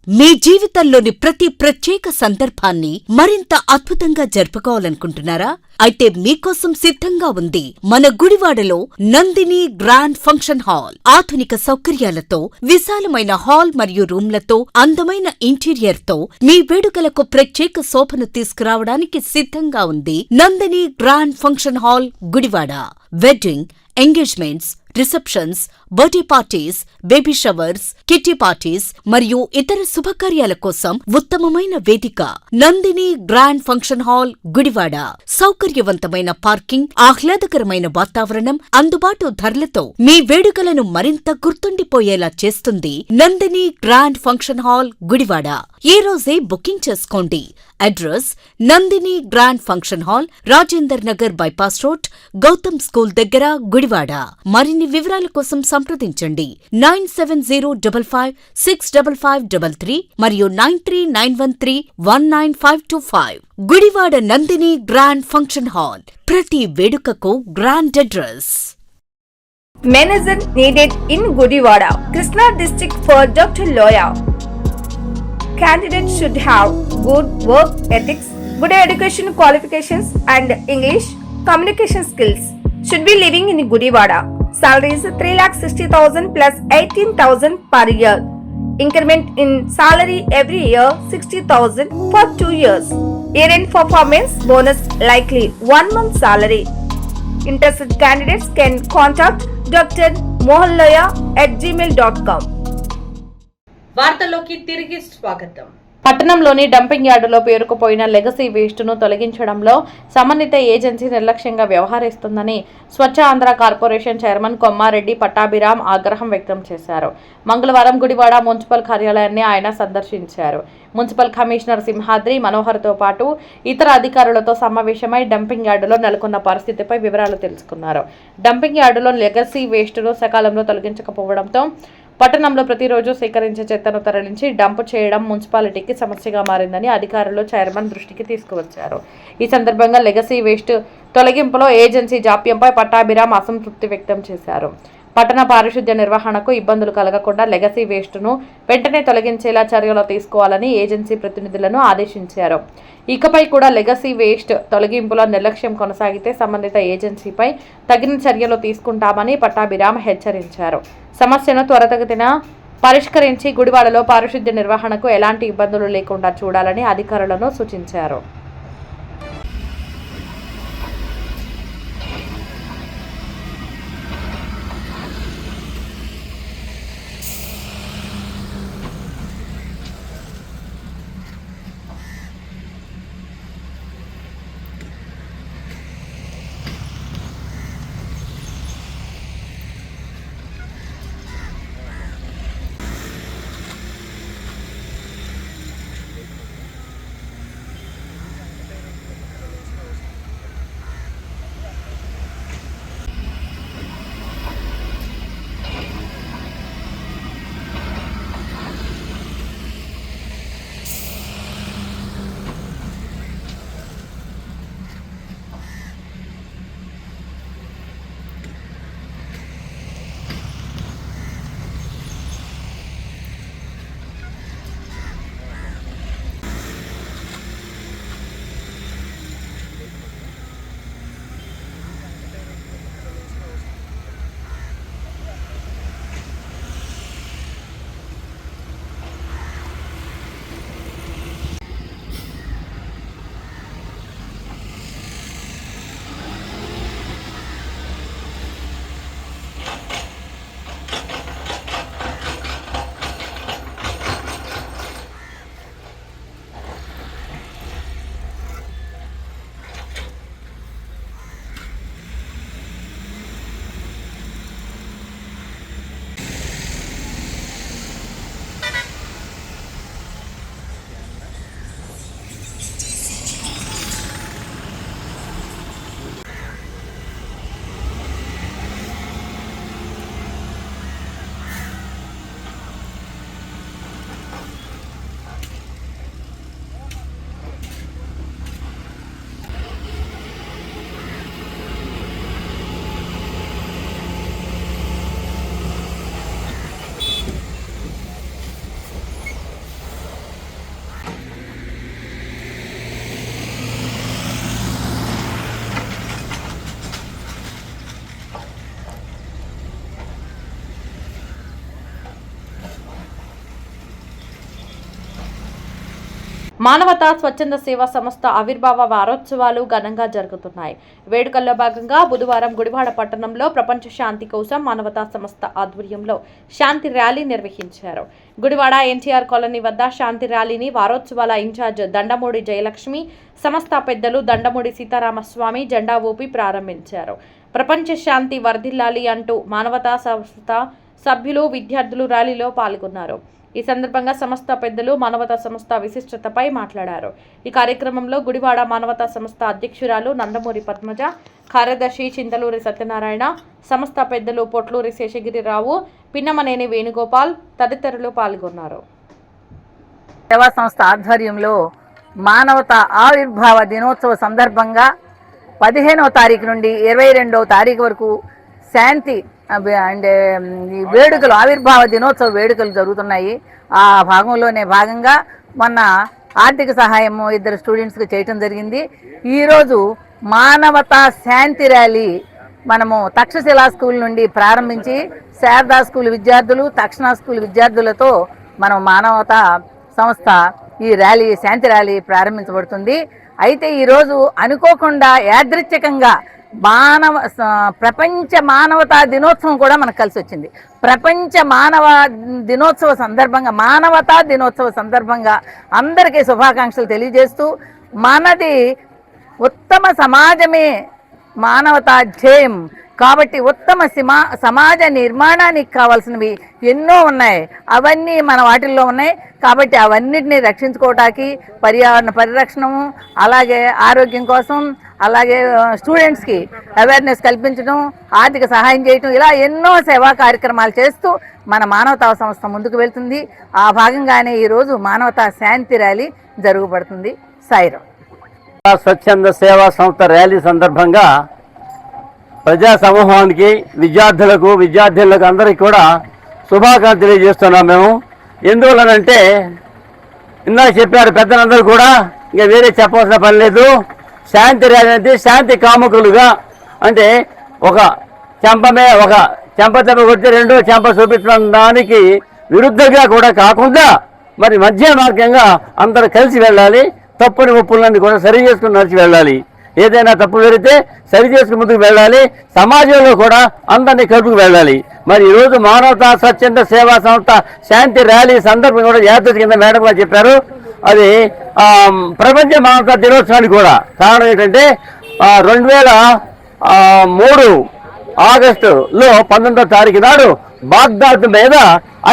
మీ జీవితంలోని ప్రతి ప్రత్యేక సందర్భాన్ని మరింత అద్భుతంగా జరుపుకోవాలనుకుంటున్నారా? అయితే మీకోసం సిద్ధంగా ఉంది మన గుడివాడలో నందిని గ్రాండ్ ఫంక్షన్ హాల్. ఆధునిక సౌకర్యాలతో, విశాలమైన హాల్ మరియు రూమ్లతో, అందమైన ఇంటీరియర్ తో మీ వేడుకలకు ప్రత్యేక శోభను తీసుకురావడానికి సిద్ధంగా ఉంది Nandini grand function hall, Gudivada. Wedding, engagements, receptions, birthday parties, baby showers, kitty parties మరియు ఇతర శుభకార్యాల కోసం ఉత్తమమైన వేదిక Nandini grand function hall, Gudivada. సౌకర్యవంతమైన పార్కింగ్, ఆహ్లాదకరమైన వాతావరణం, అందుబాటు ధరలతో మీ వేడుకలను మరింత గుర్తుండిపోయేలా చేస్తుంది Nandini grand function hall, Gudivada. ఈ రోజే బుకింగ్ చేసుకోండి. Address Nandini grand function hall, Rajender Nagar bypass road, Gautam school దగ్గర, గుడివాడ. మరిన్ని వివరాల కోసం సంప్రదించండి 9705565533 మరియు 9391319525. Gudivada Nandini grand function hall, ప్రతి వేడుకకు grand address. Manager needed in Gudivada, Krishna district for Dr. Loya. Candidates should have good work ethics, good education qualifications and English communication skills. Should be living in Gudivada. Salary is 3,60,000 plus 18,000 per year. Increment in salary every year 60,000 for 2 years. Year-end performance bonus likely 1 month salary. Interested candidates can contact Dr. mohanloya@gmail.com. వార్తల్లోకి తిరిగి స్వాగతం. పట్టణంలోని dumping యార్డులో పేరుకుపోయిన legacy వేస్ట్ను తొలగించడంలో సమన్విత agency నిర్లక్ష్యంగా వ్యవహరిస్తుందని స్వచ్ఛ Andhra corporation chairman Kommareddy Pattabhiram ఆగ్రహం వ్యక్తం చేశారు. మంగళవారం గుడివాడ మున్సిపల్ కార్యాలయాన్ని ఆయన సందర్శించారు. మున్సిపల్ కమిషనర్ సింహాద్రి మనోహర్తో పాటు ఇతర అధికారులతో సమావేశమై డంపింగ్ యార్డులో నెలకొన్న పరిస్థితిపై వివరాలు తెలుసుకున్నారు. డంపింగ్ యార్డులో లెగసీ వేస్ట్ను సకాలంలో తొలగించకపోవడంతో పట్టణంలో ప్రతిరోజు సేకరించే చెత్తను తరలించి డంప్ చేయడం మున్సిపాలిటీకి సమస్యగా మారిందని అధికారులు చైర్మన్ దృష్టికి తీసుకువచ్చారు. ఈ సందర్భంగా లెగసీ వేస్ట్ తొలగింపులో ఏజెన్సీ జాప్యంపై పట్టాభిరామ్ అసంతృప్తి వ్యక్తం చేశారు. పట్టణ పారిశుద్ధ్య నిర్వహణకు ఇబ్బందులు కలగకుండా లెగసీ వేస్ట్ను వెంటనే తొలగించేలా చర్యలు తీసుకోవాలని ఏజెన్సీ ప్రతినిధులను ఆదేశించారు. ఇకపై కూడా లెగసీ వేస్ట్ తొలగింపులో నిర్లక్ష్యం కొనసాగితే సంబంధిత ఏజెన్సీపై తగిన చర్యలు తీసుకుంటామని పట్టాభిరామ్ హెచ్చరించారు. సమస్యను త్వరితగతిన పరిష్కరించి గుడివాడలో పారిశుద్ధ్య నిర్వహణకు ఎలాంటి ఇబ్బందులు లేకుండా చూడాలని అధికారులను సూచించారు. మానవతా స్వచ్ఛంద సేవా సంస్థ ఆవిర్భావ వారోత్సవాలు ఘనంగా జరుగుతున్నాయి. వేడుకల్లో భాగంగా బుధవారం గుడివాడ పట్టణంలో ప్రపంచ శాంతి కోసం మానవతా సంస్థ ఆధ్వర్యంలో శాంతి ర్యాలీ నిర్వహించారు. గుడివాడ ఎన్టీఆర్ కాలనీ వద్ద శాంతి ర్యాలీని వారోత్సవాల ఇన్ఛార్జ్ దండమూడి జయలక్ష్మి, సంస్థ పెద్దలు దండమూడి సీతారామస్వామి జెండా ఊపి ప్రారంభించారు. ప్రపంచ శాంతి వర్ధిల్లాలి అంటూ మానవతా సంస్థ సభ్యులు, విద్యార్థులు ర్యాలీలో పాల్గొన్నారు. ఈ సందర్భంగా సంస్థ పెద్దలు మానవతా సంస్థ విశిష్టతపై మాట్లాడారు. ఈ కార్యక్రమంలో గుడివాడ మానవతా సంస్థ అధ్యక్షురాలు నందమూరి పద్మజ, కార్యదర్శి చింతలూరి సత్యనారాయణ, సంస్థ పెద్దలు పొట్లూరి శేషగిరిరావు, పిన్నమనేని వేణుగోపాల్ తదితరులు పాల్గొన్నారు. సేవా సంస్థ ఆధ్వర్యంలో మానవతా ఆవిర్భావ దినోత్సవ సందర్భంగా 15వ తారీఖు నుండి 22వ తారీఖు వరకు శాంతి అంటే ఈ వేడుకలు, ఆవిర్భావ దినోత్సవ వేడుకలు జరుగుతున్నాయి. ఆ భాగంగా మొన్న ఆర్థిక సహాయము 2 స్టూడెంట్స్కి చేయటం జరిగింది. ఈరోజు మానవతా శాంతి ర్యాలీ మనము తక్షశిలా స్కూల్ నుండి ప్రారంభించి శారదా స్కూల్ విద్యార్థులు, తక్షణ స్కూల్ విద్యార్థులతో మనం మానవతా సంస్థ ఈ ర్యాలీ, శాంతి ర్యాలీ ప్రారంభించబడుతుంది. అయితే ఈరోజు అనుకోకుండా యాదృచ్ఛికంగా ప్రపంచ మానవతా దినోత్సవం కూడా మనకు కలిసి వచ్చింది. ప్రపంచ మానవతా దినోత్సవ సందర్భంగా అందరికీ శుభాకాంక్షలు తెలియజేస్తూ, మనది ఉత్తమ సమాజమే మానవతా ధ్యేయం కాబట్టి ఉత్తమ సమాజ నిర్మాణానికి కావాల్సినవి ఎన్నో ఉన్నాయి. అవన్నీ మన వాటిల్లో ఉన్నాయి కాబట్టి అవన్నిటిని రక్షించుకోవటానికి పర్యావరణ పరిరక్షణము, అలాగే ఆరోగ్యం కోసం, అలాగే స్టూడెంట్స్కి అవేర్నెస్ కల్పించడం, ఆర్థిక సహాయం చేయటం, ఇలా ఎన్నో సేవా కార్యక్రమాలు చేస్తూ మన మానవతా సంస్థ ముందుకు వెళ్తుంది. ఆ భాగంగానే ఈరోజు మానవతా శాంతి ర్యాలీ జరుగుబడుతుంది. సాయిరాం. స్వచ్ఛంద సేవా సంస్థ ర్యాలీ సందర్భంగా ప్రజా సమూహానికి, విద్యార్థులకు అందరికీ కూడా శుభాకాంక్షలు తెలియజేస్తున్నాం. మేము ఎందువలనంటే ఇందాక చెప్పారు పెద్దలందరూ కూడా, ఇంకా వేరే చెప్పవలసిన పని లేదు. శాంతి ర్యాలీ అనేది శాంతి కాముకులుగా, అంటే ఒక చెంప కొడితే రెండో చెంప చూపించడం దానికి విరుద్ధంగా కూడా కాకుండా మరి మధ్య మార్గంగా అందరూ కలిసి వెళ్ళాలి. తప్పుని ఒప్పులన్నీ కూడా సరి చేసుకుని నడిచి వెళ్ళాలి. ఏదైనా తప్పు జరిగితే సరి చేసుకుని ముందుకు వెళ్ళాలి. సమాజంలో కూడా అందరినీ కలుపుకు వెళ్ళాలి. మరి ఈరోజు మానవతా స్వచ్ఛంద సేవా సంస్థ శాంతి ర్యాలీ సందర్భంగా కూడా యాత్ర కింద మేడం గారు చెప్పారు. అది ప్రపంచ మానవతా దినోత్సవానికి కూడా కారణం ఏంటంటే 2003 ఆగస్టులో 19వ తారీఖు నాడు బాగ్దాద్ మీద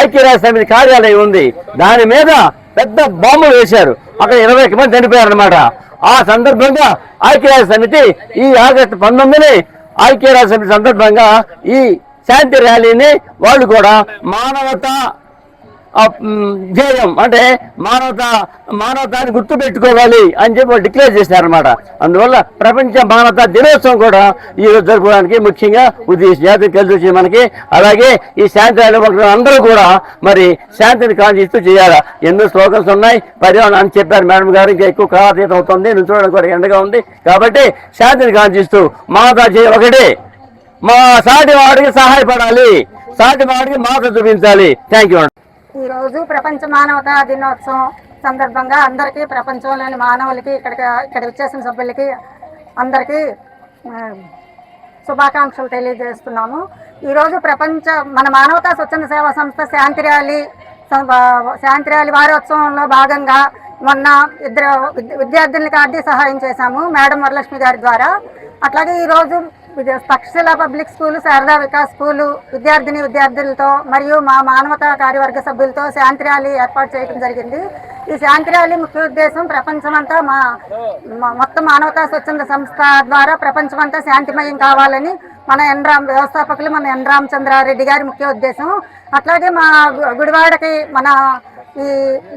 ఐక్యరాజ్య సమితి కార్యాలయం ఉంది. దాని మీద పెద్ద బాంబు వేశారు. అక్కడ 20 మంది చనిపోయారన్నమాట. ఆ సందర్భంగా ఐక్యరాజ్య సమితి ఈ ఆగస్టు 19ని ఐక్యరాజ్య సమితి సందర్భంగా ఈ శాంతి ర్యాలీని వాళ్ళు కూడా మానవతా ధ్యేయం అంటే మానవతాన్ని గుర్తు పెట్టుకోవాలి అని చెప్పి డిక్లేర్ చేశారనమాట. అందువల్ల ప్రపంచ మానవతా దినోత్సవం కూడా ఈ రోజు జరుపుకోవడానికి ముఖ్యంగా జాతీయ కలిసి మనకి. అలాగే ఈ శాంతి ర్యాలీ అందరూ కూడా మరి శాంతిని కాంక్షిస్తూ చేయాలి. ఎన్నో స్లోగన్స్ ఉన్నాయి. పర్యావరణం అని చెప్పారు మేడం గారు. ఇంకా ఎక్కువ కాలాతీతం అవుతుంది, నుంచోవడానికి కూడా ఎండగా ఉంది. కాబట్టి శాంతిని కాంక్షిస్తూ మానవతా ధ్యేయం ఒకటే, మా సాటి వాడికి సహాయపడాలి, సాటి వాడికి మానవత చూపించాలి. Thank you. ఈరోజు ప్రపంచ మానవతా దినోత్సవం సందర్భంగా అందరికీ, ప్రపంచంలోని మానవులకి, ఇక్కడ వచ్చేసిన సభ్యులకి అందరికీ శుభాకాంక్షలు తెలియజేస్తున్నాము. ఈరోజు మన మానవతా స్వచ్ఛంద సేవా సంస్థ శాంతి ర్యాలీ వారోత్సవంలో భాగంగా మొన్న 2 విద్యార్థులకి ఆర్థిక సహాయం చేశాము మేడం వరలక్ష్మి గారి ద్వారా. అట్లాగే ఈరోజు Takshashila public school, Sharada Vikas school విద్యార్థులతో మరియు మా మానవతా కార్యవర్గ సభ్యులతో శాంతి ర్యాలీ ఏర్పాటు చేయడం జరిగింది. ఈ శాంతి ర్యాలీ ముఖ్య ఉద్దేశం ప్రపంచమంతా మొత్తం మానవతా స్వచ్ఛంద సంస్థ ద్వారా ప్రపంచమంతా శాంతిమయం కావాలని మన వ్యవస్థాపకులు ఎన్ రామచంద్రారెడ్డి గారి ముఖ్య ఉద్దేశం. అట్లాగే మా గుడివాడకి ఈ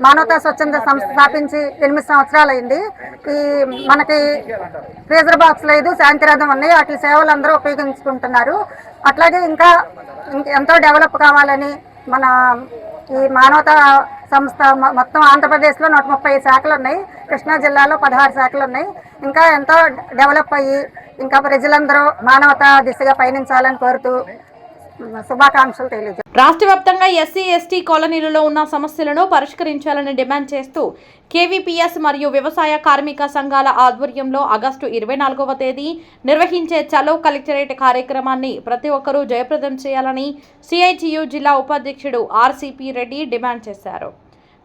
మానవతా స్వచ్ఛంద సంస్థ స్థాపించి 8 సంవత్సరాలు అయింది. మనకి ఫ్రీజర్ బాక్స్ లేదు, శాంతి రథం ఉన్నాయి. వాటి సేవలు అందరూ ఉపయోగించుకుంటున్నారు. అట్లాగే ఇంకా ఎంతో డెవలప్ కావాలని మన ఈ మానవతా సంస్థ మొత్తం ఆంధ్రప్రదేశ్లో 135 శాఖలు ఉన్నాయి. కృష్ణా జిల్లాలో 16 శాఖలు ఉన్నాయి. ఇంకా ఎంతో డెవలప్ అయ్యి ఇంకా ప్రజలందరూ మానవతా దిశగా పయనించాలని కోరుతూ శుభాకాంక్షలు తెలియజేస్తాను. రాష్ట్ర వ్యాప్తంగా ఎస్సీ ఎస్టీ కాలనీలలో ఉన్న సమస్యలను పరిష్కరించాలని డిమాండ్ చేస్తూ కేవీపీఎస్ మరియు వ్యవసాయ కార్మిక సంఘాల ఆధ్వర్యంలో ఆగస్టు 24వ తేదీ నిర్వహించే చలో కలెక్టరేట్ కార్యక్రమాన్ని ప్రతి ఒక్కరూ జయప్రదం చేయాలని సిఐటియు జిల్లా ఉపాధ్యక్షుడు ఆర్సీపీ రెడ్డి డిమాండ్ చేశారు.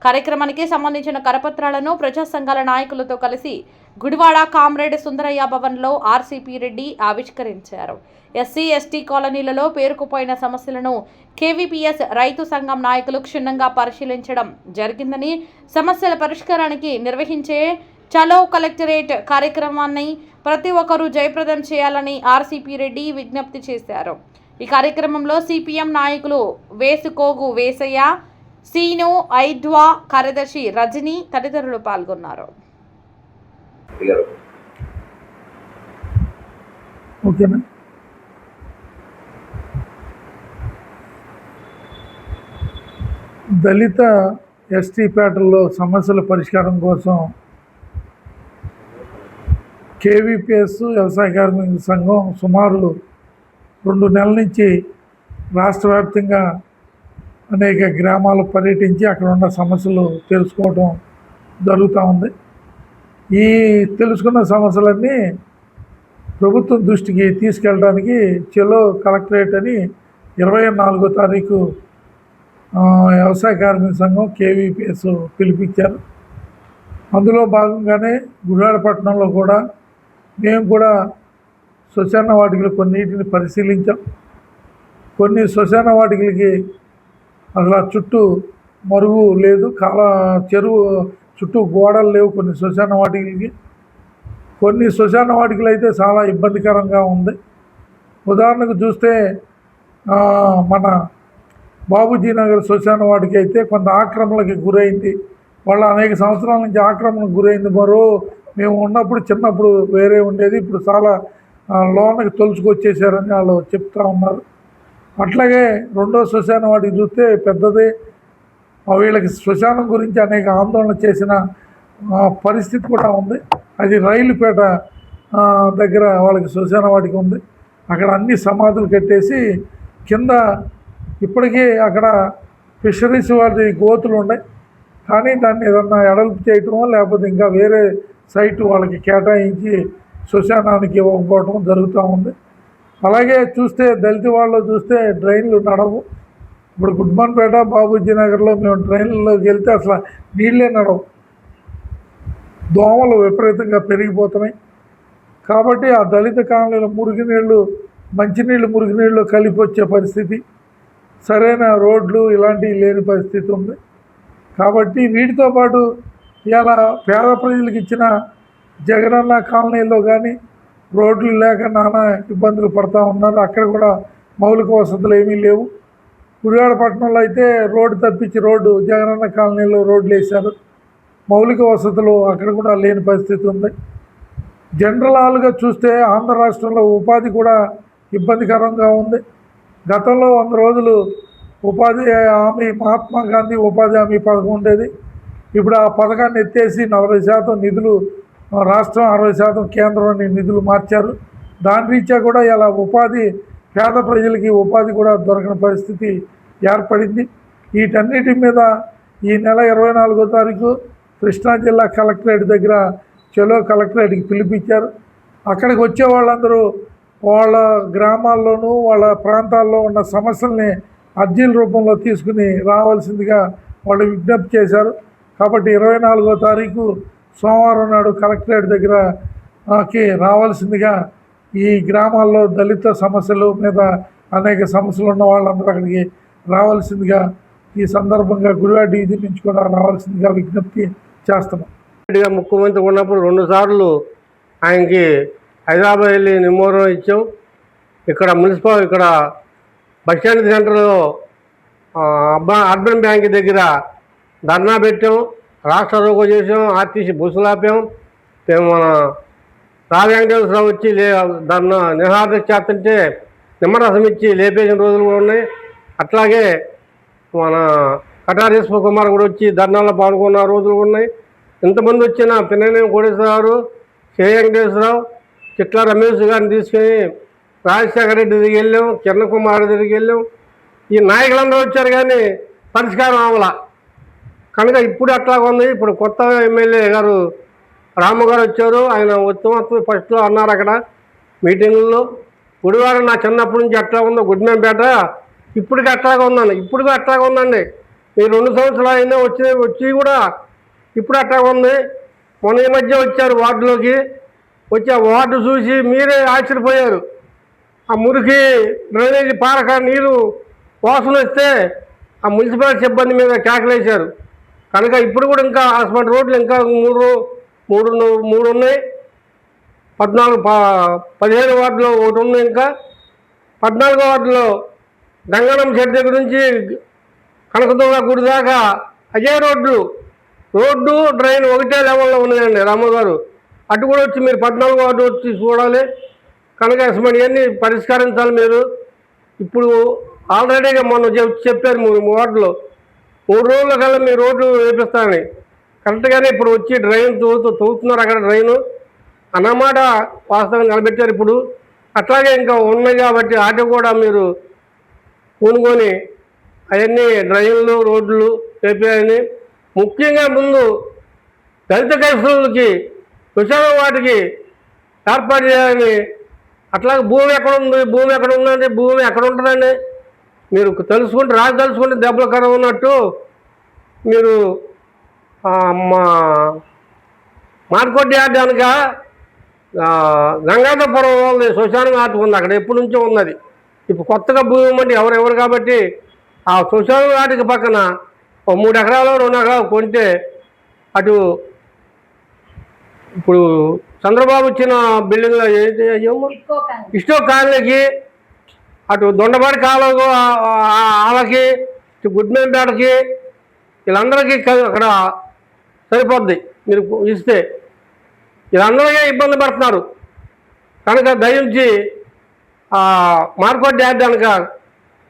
కార్యక్రమానికి సంబంధించిన కరపత్రాలను ప్రజా సంఘాల నాయకులతో కలిసి గుడివాడ కామ్రేడ్ సుందరయ్య భవన్లో ఆర్సీపీ రెడ్డి ఆవిష్కరించారు. ఎస్సీ ఎస్టీ కాలనీలలో పేరుకుపోయిన సమస్యలను కేవీపీఎస్ రైతు సంఘం నాయకులు క్షుణ్ణంగా పరిశీలించడం జరిగిందని, సమస్యల పరిష్కారానికి నిర్వహించే చలో కలెక్టరేట్ కార్యక్రమాన్ని ప్రతి ఒక్కరూ జయప్రదం చేయాలని ఆర్సీపీ రెడ్డి విజ్ఞప్తి చేశారు. ఈ కార్యక్రమంలో సిపిఎం నాయకులు వేసుకోగు వేసయ్య, సీను, ఐద్వా, కార్యదర్శి రజని తదితరులు పాల్గొన్నారు. ఓకేనా? దళిత ఎస్టీ పేటల్లో సమస్యల పరిష్కారం కోసం కేవీపీఎస్ వ్యవసాయ కార్మిక సంఘం సుమారు 2 నెలల నుంచి రాష్ట్ర వ్యాప్తంగా అనేక గ్రామాలు పర్యటించి అక్కడ ఉన్న సమస్యలు తెలుసుకోవడం జరుగుతూ ఉంది. ఈ తెలుసుకున్న సమస్యలన్నీ ప్రభుత్వం దృష్టికి తీసుకెళ్ళడానికి చలో కలెక్టరేట్ అని 24వ తారీఖు వ్యవసాయ కార్మిక సంఘం కేవీపీఎస్ పిలిపించారు. అందులో భాగంగానే గుడివాడ పట్టణంలో కూడా మేము కూడా శ్మశాన వాటికలు కొన్నిటిని పరిశీలించాం. కొన్ని శ్మశాన వాటికలకి అసలు చుట్టూ మరుగు లేదు, చెరువు చుట్టూ గోడలు లేవు. కొన్ని శ్మశాన వాటికలకి కొన్ని శ్మశాన వాటికలు అయితే చాలా ఇబ్బందికరంగా ఉంది. ఉదాహరణకు చూస్తే మన బాబూజీ నగర్ శ్మశాన వాటికి అయితే కొంత ఆక్రమణకి గురైంది. వాళ్ళ అనేక సంవత్సరాల నుంచి ఆక్రమణకు గురైంది. మేము ఉన్నప్పుడు చిన్నప్పుడు వేరే ఉండేది, ఇప్పుడు చాలా లోనకి తొలుచుకొచ్చేసారని వాళ్ళు చెప్తూ ఉన్నారు. అట్లాగే రెండో శ్మశాన వాటికి చూస్తే పెద్దదే. వీళ్ళకి శ్మశానం గురించి అనేక ఆందోళన చేసిన పరిస్థితి కూడా ఉంది. అది రైలుపేట దగ్గర వాళ్ళకి శ్మశాన వాటికి ఉంది. అక్కడ అన్ని సమాధులు కట్టేసి కింద ఇప్పటికీ అక్కడ ఫిషరీస్ వాటి గోతులు ఉన్నాయి. కానీ దాన్ని ఏదన్నా ఎడల్పు చేయటమో లేకపోతే ఇంకా వేరే సైటు వాళ్ళకి కేటాయించి శ్మశానానికి ఇవ్వకపోవటం జరుగుతూ ఉంది. అలాగే చూస్తే దళిత వాళ్ళు చూస్తే డ్రైన్లు నడవు. ఇప్పుడు గుడ్మన్పేట, బాబూజీ నగర్లో మేము ట్రైన్లలోకి వెళ్తే అసలు నీళ్ళే నడవు. దోమలు విపరీతంగా పెరిగిపోతున్నాయి. కాబట్టి ఆ దళిత కాలనీలో మురుగునీళ్ళు, మంచినీళ్ళు మురుగునీళ్ళు కలిపి వచ్చే పరిస్థితి, సరైన రోడ్లు ఇలాంటివి లేని పరిస్థితి ఉంది. కాబట్టి వీటితో పాటు ఇలా పేద ప్రజలకు ఇచ్చిన జగనన్న కాలనీలో కానీ రోడ్లు లేక నానా ఇబ్బందులు పడుతూ ఉన్నారు. అక్కడ కూడా మౌలిక వసతులు ఏమీ లేవు. గుడివాడ పట్టణంలో అయితే రోడ్డు తప్పించి జగనన్న కాలనీలో రోడ్లు వేశారు. మౌలిక వసతులు అక్కడ కూడా లేని పరిస్థితి ఉంది. జనరల్గా చూస్తే ఆంధ్ర రాష్ట్రంలో ఉపాధి కూడా ఇబ్బందికరంగా ఉంది. గతంలో 100 రోజులు ఉపాధి హామీ, మహాత్మా గాంధీ ఉపాధి హామీ పథకం ఉండేది. ఇప్పుడు ఆ పథకాన్ని ఎత్తేసి 40% నిధులు రాష్ట్రం, 60% కేంద్రం నిధులు మార్చారు. దాని రీత్యా కూడా ఇలా ఉపాధి, పేద ప్రజలకి ఉపాధి కూడా దొరకని పరిస్థితి ఏర్పడింది. వీటన్నిటి మీద ఈ నెల 24వ తారీఖు కృష్ణా జిల్లా కలెక్టరేట్ దగ్గర చలో కలెక్టరేట్కి పిలిపించారు. అక్కడికి వచ్చే వాళ్ళందరూ వాళ్ళ గ్రామాల్లోనూ వాళ్ళ ప్రాంతాల్లో ఉన్న సమస్యల్ని అర్జీల రూపంలో తీసుకుని రావాల్సిందిగా వాళ్ళు విజ్ఞప్తి చేశారు. కాబట్టి 24వ తారీఖు సోమవారం నాడు కలెక్టరేట్ దగ్గరకి రావాల్సిందిగా, ఈ గ్రామాల్లో దళిత సమస్యల మీద అనేక సమస్యలు ఉన్న వాళ్ళందరూ అక్కడికి రావాల్సిందిగా ఈ సందర్భంగా గుడివాడ డివిజన్ నుంచి కూడా రావాల్సిందిగా విజ్ఞప్తి చేస్తున్నాం. ముఖ్యమంత్రి ఉన్నప్పుడు 2 సార్లు ఆయనకి హైదరాబాద్ వెళ్ళి నిమోరం ఇచ్చాం. ఇక్కడ ఇక్కడ బస్టాండ్ సెంటర్లో అర్బన్ బ్యాంక్ దగ్గర ధర్నా పెట్టాం, రాష్ట్ర రోగో చేసాం, ఆర్టీసీ బస్సులు ఆపాం. మన వెంకటేశ్వరరావు వచ్చి ధర్నా నిరాదీక్ష చేస్తుంటే నిమ్మరసం ఇచ్చి లేపేసిన రోజులు కూడా ఉన్నాయి. అట్లాగే మన కటారేశ్వర కుమార్ కూడా వచ్చి ధర్నాలో పాల్గొన్న రోజులు ఉన్నాయి. ఇంతమంది వచ్చిన పిన్ననేని కోటేశ్వరరావు, శ్రీ వెంకటేశ్వరరావు, చిట్ల రమేష్ గారిని తీసుకొని రాజశేఖర రెడ్డి దగ్గరికి వెళ్ళాం, కిరణ్ కుమార్ దగ్గరికి వెళ్ళాం. ఈ నాయకులందరూ వచ్చారు కానీ పరిష్కారం అవ్వాల. కనుక ఇప్పుడు అట్లా ఉంది. ఇప్పుడు కొత్త ఎమ్మెల్యే గారు రాము గారు వచ్చారు. ఆయన ఉత్తమ ఫస్ట్లో అన్నారు అక్కడ మీటింగుల్లో, గుడివాడ నా చిన్నప్పటి నుంచి ఎట్లా ఉందో గుడిమేంపేట ఇప్పటికి అట్లాగా ఉందండి. ఇప్పుడు అట్లాగా ఉందండి. మీరు 2 సంవత్సరాలు అయినా వచ్చి కూడా ఇప్పుడు అట్లాగా ఉంది. మొన్న ఈ మధ్య వచ్చారు వార్డులోకి, వచ్చి ఆ వార్డు చూసి మీరే ఆశ్చర్యపోయారు. ఆ మురికి డ్రైనేజీ పారక నీరు వాసన వస్తే ఆ మున్సిపాలిటీ సిబ్బంది మీద కేకలేశారు. కనుక ఇప్పుడు కూడా ఇంకా హాస్పిటల్ రోడ్లు ఇంకా మూడు ఉన్నాయి. 15 వార్డులో ఒకటి ఉంది. ఇంకా 14వ వార్డులో గంగనం చెట్టు దగ్గర నుంచి కనకదుర్గ గుడి దాకా అదే రోడ్డు డ్రైన్ ఒకటే లెవెల్లో ఉన్నాయండి. రామగారు అటు కూడా వచ్చి మీరు 14వ వార్డు వచ్చి చూడాలి. కనుక ఇవన్నీ పరిష్కరించాలి మీరు. ఇప్పుడు ఆల్రెడీగా మొన్న చెప్పారు 3 వార్డులో 3 రోజుల కల్లా మీ రోడ్లు వేపిస్తారని. కరెక్ట్గానే ఇప్పుడు వచ్చి డ్రైన్ తవ్వుతున్నారు అక్కడ డ్రైను అన్నమాట. వాస్తవంగా నిలబెట్టారు ఇప్పుడు. అట్లాగే ఇంకా ఉన్నాయి కాబట్టి వాటి కూడా మీరు పూనుకొని అవన్నీ డ్రైన్లు రోడ్లు వేపేయాలని, ముఖ్యంగా ముందు దళిత కైస్తులకి శ్మశానం వాటికి ఏర్పాటు చేయాలని. అట్లాగే భూమి ఎక్కడ ఉందండి, భూమి ఎక్కడ ఉంటుందండి మీరు తెలుసుకుంటే దెబ్బలు కరం ఉన్నట్టు మీరు మార్కొడ్డి ఆడడానిక గంగాధరపురం వాళ్ళది శ్మశానం ఆట ఉంది అక్కడ, ఎప్పటి నుంచో ఉన్నది. ఇప్పుడు కొత్తగా భూమి ఇవ్వమంటే ఎవరు కాబట్టి ఆ శ్మశానం ఆటకి పక్కన 3 ఎకరాలు 2 ఎకరాలు కొంటే అటు ఇప్పుడు చంద్రబాబు ఇచ్చిన బిల్డింగ్లో ఇష్టో కాలనీకి, అటు దొండపాటి కాలువకు వాళ్ళకి, గుడ్మేంపేటకి వీళ్ళందరికీ అక్కడ సరిపోద్ది మీరు ఇస్తే. వీళ్ళందరికీ ఇబ్బంది పడుతున్నారు. కనుక దయించి మార్కెట్ యార్డ్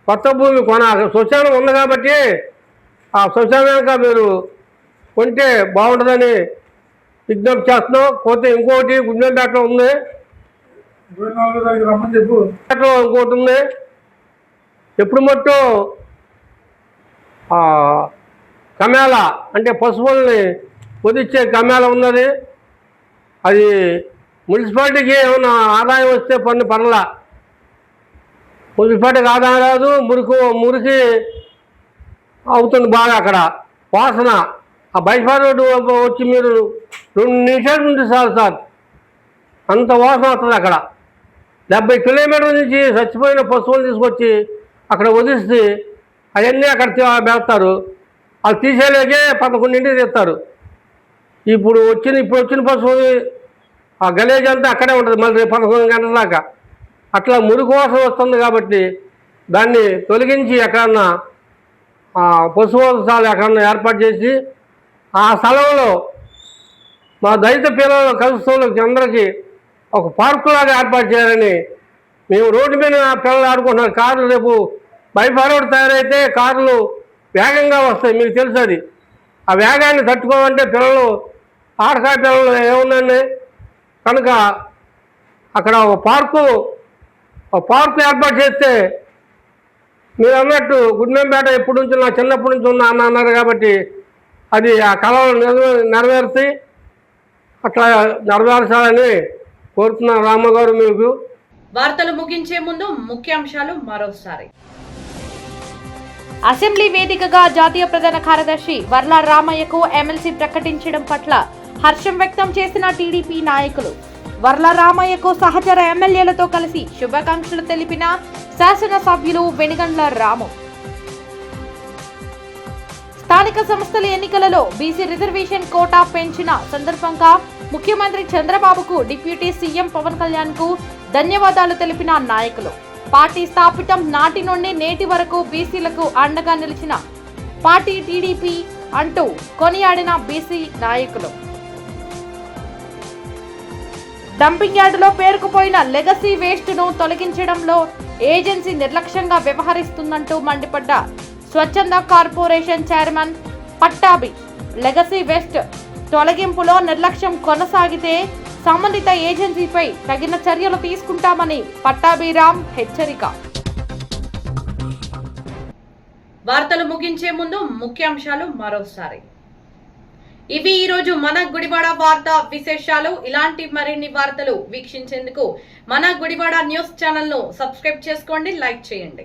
కొత్త భూమి శ్మశానం ఉంది కాబట్టి ఆ శ్మశానానికి మీరు కొంటే బాగుంటుందని విజ్ఞప్తి చేస్తున్నాం. పోతే ఇంకోటి గుండెపేటలో ఉంది, 24వ తారీఖు రమ్మని చెప్పు. ఇంకోటి ఉంది. ఎప్పుడు మొత్తం కమేళ అంటే పశువుల్ని పొదిచ్చే కమేళ ఉన్నది. అది మున్సిపాలిటీకి ఏమైనా ఆదాయం వస్తే పర్లా, మున్సిపాలిటీకి ఆదాయం రాదు. మురికి అవుతుంది బాగా అక్కడ వాసన. ఆ బైపాస్ రోడ్డు వచ్చి మీరు 2 నిమిషాల నుంచి సార్ అంత వాసన వస్తుంది అక్కడ. 70 కిలోమీటర్ల నుంచి చచ్చిపోయిన పశువులు తీసుకొచ్చి అక్కడ వదిలిస్తే అవన్నీ అక్కడ పెడతారు. వాళ్ళు తీసేలేకే 11 తీస్తారు. ఇప్పుడు వచ్చిన పశువులు ఆ గలేజ్ అంతా అక్కడే ఉంటుంది మళ్ళీ 11 గంటల దాకా. అట్లా మురికి వాసన వస్తుంది కాబట్టి దాన్ని తొలగించి ఎక్కడన్నా పశువుల ఎక్కడన్నా ఏర్పాటు చేసి ఆ స్థలంలో మా దళిత పిల్లలు కలుస్తువులకి అందరికీ ఒక పార్కులాగా ఏర్పాటు చేయాలని. మేము రోడ్డు మీద పిల్లలు ఆడుకుంటున్నారు. కార్లు రేపు బైపాస్ రోడ్డు తయారైతే కార్లు వేగంగా వస్తాయి, మీకు తెలుసు అది. ఆ వేగాన్ని తట్టుకోవాలంటే పిల్లలు ఆడకాయ పిల్లలు ఏముందండి. కనుక అక్కడ ఒక పార్కు ఏర్పాటు చేస్తే మీరు అన్నట్టు గుడ్మేంపేట ఎప్పటి నుంచి నా చిన్నప్పటి నుంచి ఉన్న అన్నారు కాబట్టి అది ఆ కళలు నెరవేర్చి అట్లా నెరవేర్చాలని కోరుతున్నాను. రామగారు మీకు వార్తలు ముగించే ముందు ముఖ్యాంశాలు మరోసారి. అసెంబ్లీ వేదికగా జాతీయ ప్రధాన కార్యదర్శి వర్ల రామయ్యకు ఎమ్మెల్సీ ప్రకటించడం పట్ల హర్షం వ్యక్తం చేసిన టీడీపీ నాయకులు. వర్ల రామయ్యకు సహచర ఎమ్మెల్యేలతో కలిసి శుభాకాంక్షలు తెలిపిన శాసనసభ్యులు వెనుగండ్ల రాము. స్థానిక సంస్థల ఎన్నికలలో బీసీ రిజర్వేషన్ కోటా పెంచిన సందర్భంగా ముఖ్యమంత్రి చంద్రబాబుకు డిప్యూటీ సీఎం పవన్ కళ్యాణ్ కు ధన్యవాదాలు తెలిపిన నాయకులు. పార్టీ స్థాపితం నాటి నుండి నేటి వరకు బీసీలకు అండగా నిలిచిన పార్టీ టీడీపీ అంటూ కొనియాడిన బీసీ నాయకులు. డంపింగ్ యార్డులో పేరుకుపోయిన లెగసీ వేస్ట్ ను తొలగించడంలో ఏజెన్సీ నిర్లక్ష్యంగా వ్యవహరిస్తుందంటూ మండిపడ్డ స్వచ్ఛంద corporation chairman Pattabhi. Legacy waste తొలగింపులో నిర్లక్ష్యం కొనసాగితే సంబంధిత ఏజెన్సీపై తగిన చర్యలు తీసుకుంటామని పట్టాభిరామ్ హెచ్చరిక. వార్తలు ముగించే ముందు ముఖ్యాంశాలు మరోసారి. ఇవి ఈరోజు మన గుడివాడ వార్త విశేషాలు. ఇలాంటి మరిన్ని వార్తలు వీక్షించేందుకు మన గుడివాడ న్యూస్ ఛానల్ ను సబ్స్క్రైబ్ చేసుకోండి, లైక్ చేయండి.